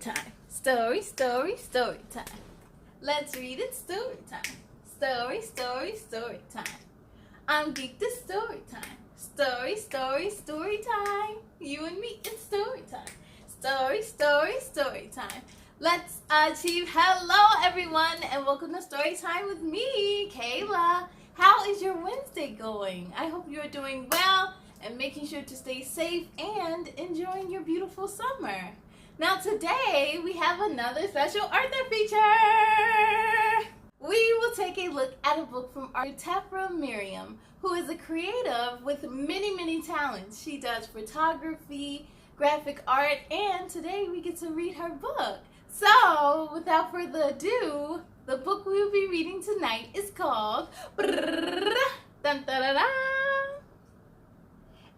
time. Story, story, story time. Let's read it story time. Story, story, story time. I'm geeked to story time. Story, story, story time. You and me, it's story time. Story, story, story time. Let's achieve. Hello, everyone, and welcome to Story Time with me, Kayla. How is your Wednesday going? I hope you're doing well and making sure to stay safe and enjoying your beautiful summer. Now today we have another special author feature. We will take a look at a book from author Tephra Miriam, who is a creative with many talents. She does photography, graphic art, and today we get to read her book. So, without further ado, the book we will be reading tonight is called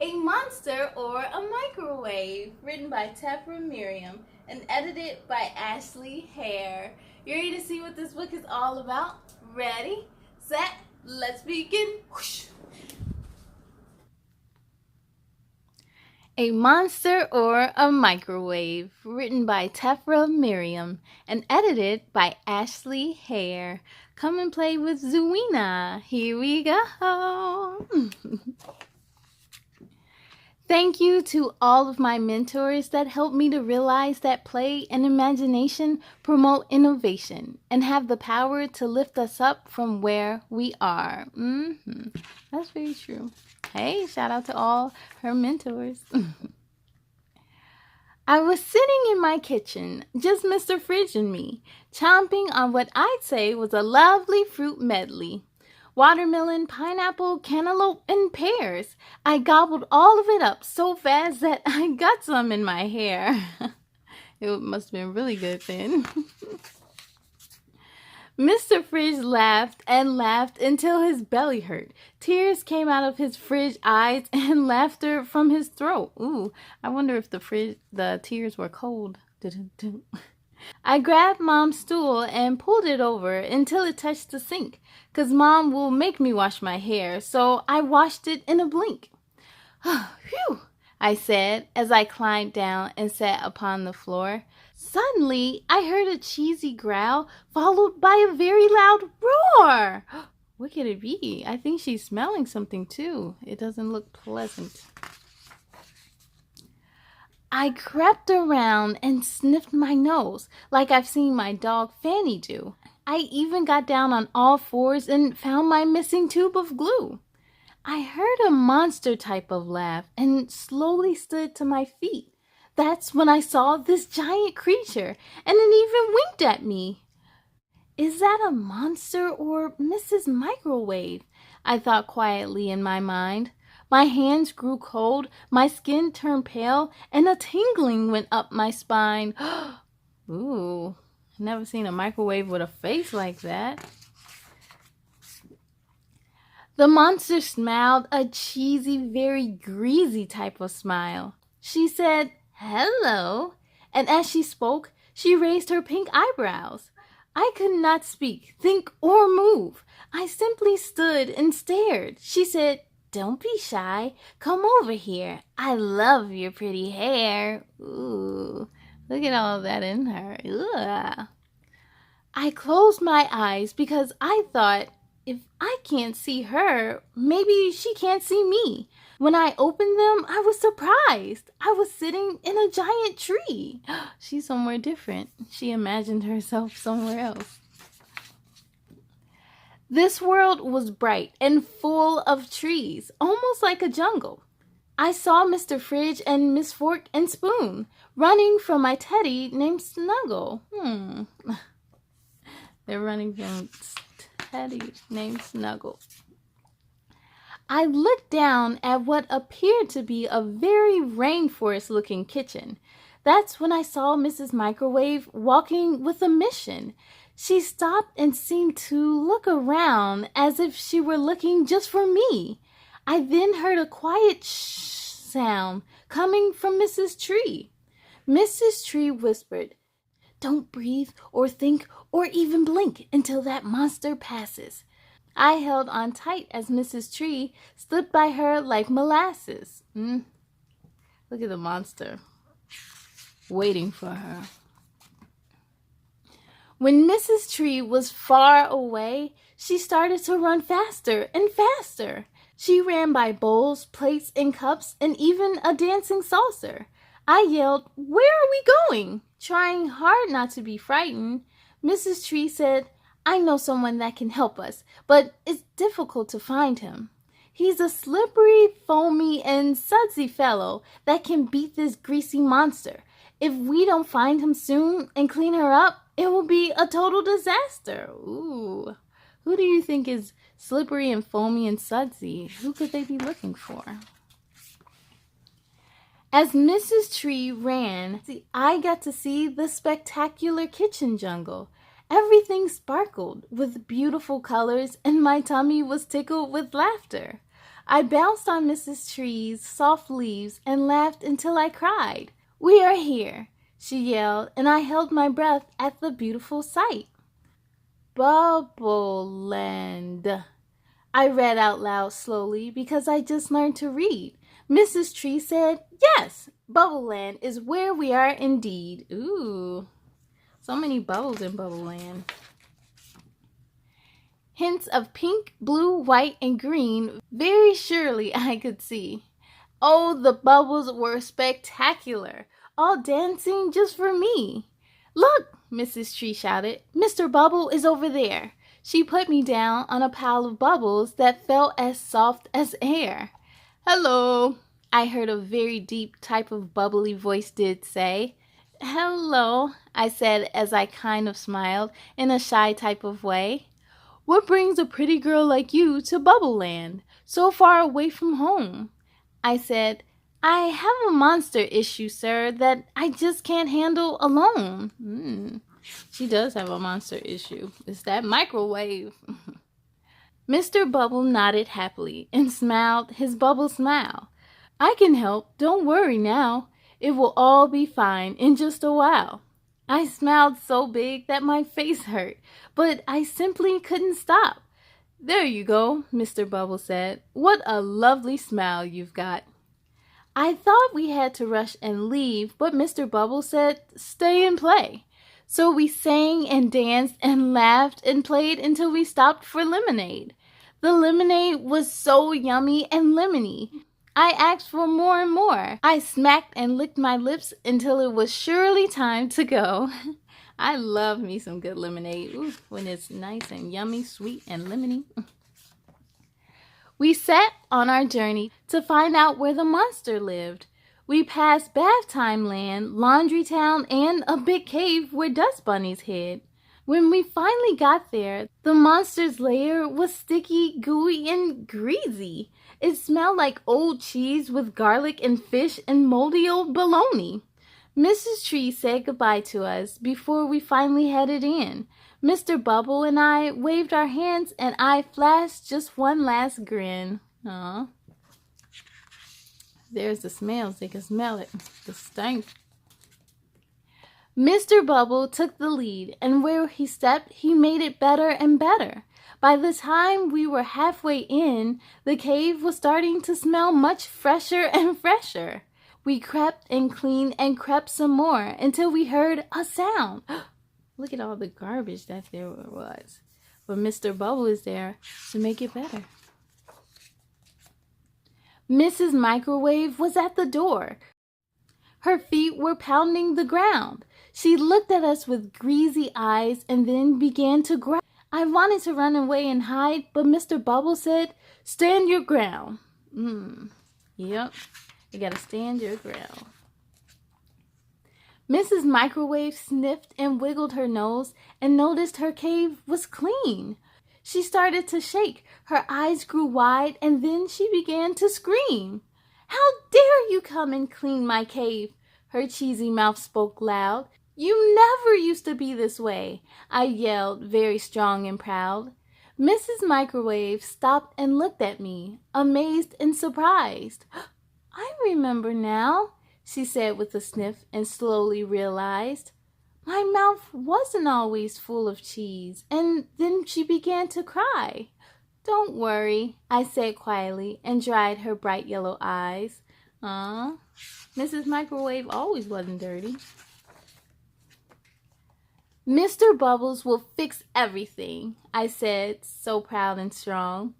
A Monster or a Microwave, written by Tephra Miriam and edited by Ashley Hare. You ready to see what this book is all about? Ready, set, let's begin. Whoosh. A Monster or a Microwave, written by Tephra Miriam and edited by Ashley Hare. Come and play with Zuwena. Here we go. Thank you to all of my mentors that helped me to realize that play and imagination promote innovation and have the power to lift us up from where we are. That's very true. Hey, shout out to all her mentors. I was sitting in my kitchen, just Mr. Fridge and me, chomping on what I'd say was a lovely fruit medley. Watermelon, pineapple, cantaloupe, and pears. I gobbled all of it up so fast that I got some in my hair. It must have been really good then. Mr. Fridge laughed and laughed until his belly hurt. Tears came out of his fridge eyes and laughter from his throat. Ooh, I wonder if the tears were cold. I grabbed Mom's stool and pulled it over until it touched the sink, 'cause Mom will make me wash my hair, so I washed it in a blink. Phew, I said as I climbed down and sat upon the floor. Suddenly, I heard a cheesy growl followed by a very loud roar. What could it be? I think she's smelling something too. It doesn't look pleasant. I crept around and sniffed my nose like I've seen my dog Fanny do. I even got down on all fours and found my missing tube of glue. I heard a monster type of laugh and slowly stood to my feet. That's when I saw this giant creature, and it even winked at me. Is that a monster or Mrs. Microwave? I thought quietly in my mind. My hands grew cold, my skin turned pale, and a tingling went up my spine. Ooh, never seen a microwave with a face like that. The monster smiled a cheesy, very greasy type of smile. She said, "Hello," and as she spoke, she raised her pink eyebrows. I could not speak, think, or move. I simply stood and stared. She said, "Don't be shy. Come over here. I love your pretty hair." Ooh, look at all that in her. Ugh. I closed my eyes because I thought, if I can't see her, maybe she can't see me. When I opened them, I was surprised. I was sitting in a giant tree. She's somewhere different. She imagined herself somewhere else. This world was bright and full of trees, almost like a jungle. I saw Mr. Fridge and Miss Fork and Spoon running from my teddy named Snuggle. They're running from teddy named Snuggle. I looked down at what appeared to be a very rainforest-looking kitchen. That's when I saw Mrs. Microwave walking with a mission. She stopped and seemed to look around as if she were looking just for me. I then heard a quiet shh sound coming from Mrs. Tree. Mrs. Tree whispered, "Don't breathe or think or even blink until that monster passes." I held on tight as Mrs. Tree stood by her like molasses. Look at the monster waiting for her. When Mrs. Tree was far away, she started to run faster and faster. She ran by bowls, plates, and cups, and even a dancing saucer. I yelled, "Where are we going?" Trying hard not to be frightened. Mrs. Tree said, "I know someone that can help us, but it's difficult to find him. He's a slippery, foamy, and sudsy fellow that can beat this greasy monster. If we don't find him soon and clean her up, it will be a total disaster." Ooh. Who do you think is slippery and foamy and sudsy? Who could they be looking for? As Mrs. Tree ran, I got to see the spectacular kitchen jungle. Everything sparkled with beautiful colors, and my tummy was tickled with laughter. I bounced on Mrs. Tree's soft leaves and laughed until I cried. "We are here," she yelled, and I held my breath at the beautiful sight. "Bubble Land," I read out loud slowly because I just learned to read. Mrs. Tree said, "Yes, Bubble Land is where we are indeed." Ooh, so many bubbles in Bubble Land. Hints of pink, blue, white, and green very surely I could see. Oh, the bubbles were spectacular, all dancing just for me. "Look," Mrs. Tree shouted, "Mr. Bubble is over there." She put me down on a pile of bubbles that felt as soft as air. "Hello," I heard a very deep type of bubbly voice did say. "Hello," I said as I kind of smiled in a shy type of way. "What brings a pretty girl like you to Bubble Land, so far away from home?" I said, "I have a monster issue, sir, that I just can't handle alone." She does have a monster issue. It's that microwave. Mr. Bubble nodded happily and smiled his bubble smile. "I can help. Don't worry now. It will all be fine in just a while." I smiled so big that my face hurt, but I simply couldn't stop. "There you go," Mr. Bubble said. "What a lovely smile you've got." I thought we had to rush and leave, but Mr. Bubble said, "Stay and play." So we sang and danced and laughed and played until we stopped for lemonade. The lemonade was so yummy and lemony. I asked for more and more. I smacked and licked my lips until it was surely time to go. I love me some good lemonade. Ooh, when it's nice and yummy, sweet, and lemony. We set on our journey to find out where the monster lived. We passed Bath Time Land, Laundry Town, and a big cave where dust bunnies hid. When we finally got there, the monster's lair was sticky, gooey, and greasy. It smelled like old cheese with garlic and fish and moldy old bologna. Mrs. Tree said goodbye to us before we finally headed in. Mr. Bubble and I waved our hands, and I flashed just one last grin. Aw. There's the smells. They can smell it. The stank. Mr. Bubble took the lead, and where he stepped, he made it better and better. By the time we were halfway in, the cave was starting to smell much fresher and fresher. We crept and cleaned and crept some more until we heard a sound. Look at all the garbage that there was. But Mr. Bubble is there to make it better. Mrs. Microwave was at the door. Her feet were pounding the ground. She looked at us with greasy eyes and then began to growl. I wanted to run away and hide, but Mr. Bubble said, "Stand your ground." Yep, you gotta stand your ground. Mrs. Microwave sniffed and wiggled her nose and noticed her cave was clean. She started to shake, her eyes grew wide, and then she began to scream. "How dare you come and clean my cave?" Her cheesy mouth spoke loud. "You never used to be this way," I yelled, very strong and proud. Mrs. Microwave stopped and looked at me, amazed and surprised. "I remember now," she said with a sniff, and slowly realized. My mouth wasn't always full of cheese, and then she began to cry. "Don't worry," I said quietly, and dried her bright yellow eyes. Mrs. Microwave always wasn't dirty. Mr. Bubbles will fix everything, I said, so proud and strong.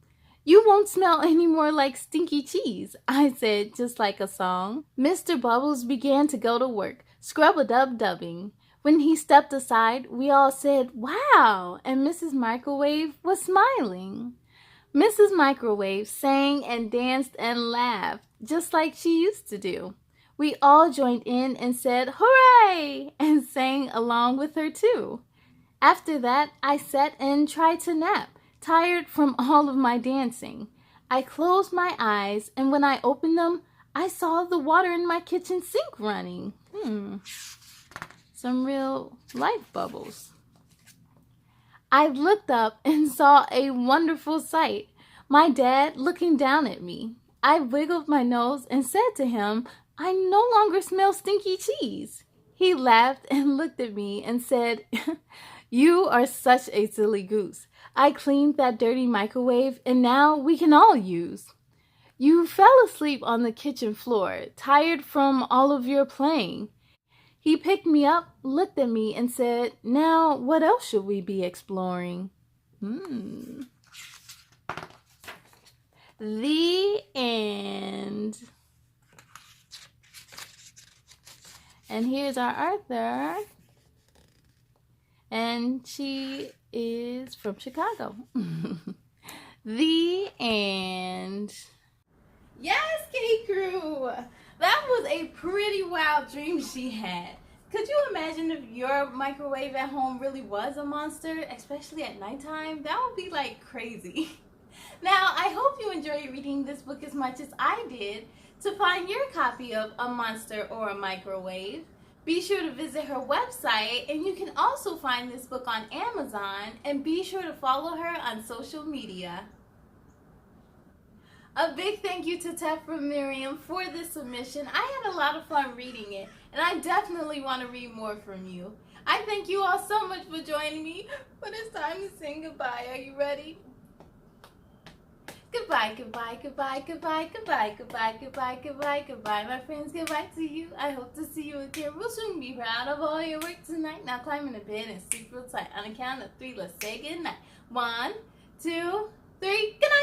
You won't smell any more like stinky cheese, I said, just like a song. Mr. Bubbles began to go to work, scrub-a-dub-dubbing. When he stepped aside, we all said, wow, and Mrs. Microwave was smiling. Mrs. Microwave sang and danced and laughed, just like she used to do. We all joined in and said, hooray, and sang along with her too. After that, I sat and tried to nap, tired from all of my dancing. I closed my eyes, and when I opened them, I saw the water in my kitchen sink running. Some real life bubbles. I looked up and saw a wonderful sight. My dad looking down at me. I wiggled my nose and said to him, I no longer smell stinky cheese. He laughed and looked at me and said, you are such a silly goose. I cleaned that dirty microwave and now we can all use. You fell asleep on the kitchen floor, tired from all of your playing. He picked me up, looked at me and said, now what else should we be exploring? The end. And here's our author. And she is from Chicago. The end. Yes, K-Crew! That was a pretty wild dream she had. Could you imagine if your microwave at home really was a monster, especially at nighttime? That would be like crazy. Now, I hope you enjoyed reading this book as much as I did. To find your copy of A Monster or a Microwave, be sure to visit her website, and you can also find this book on Amazon, and be sure to follow her on social media. A big thank you to Tephra Miriam for this submission. I had a lot of fun reading it, and I definitely want to read more from you. I thank you all so much for joining me, but it's time to sing goodbye. Are you ready? Goodbye, goodbye, goodbye, goodbye, goodbye, goodbye, goodbye, goodbye, goodbye, my friends. Goodbye to you. I hope to see you again. We'll soon be proud of all your work tonight. Now climb into bed and sleep real tight. On a count of 3, let's say goodnight. 1, 2, 3, good night.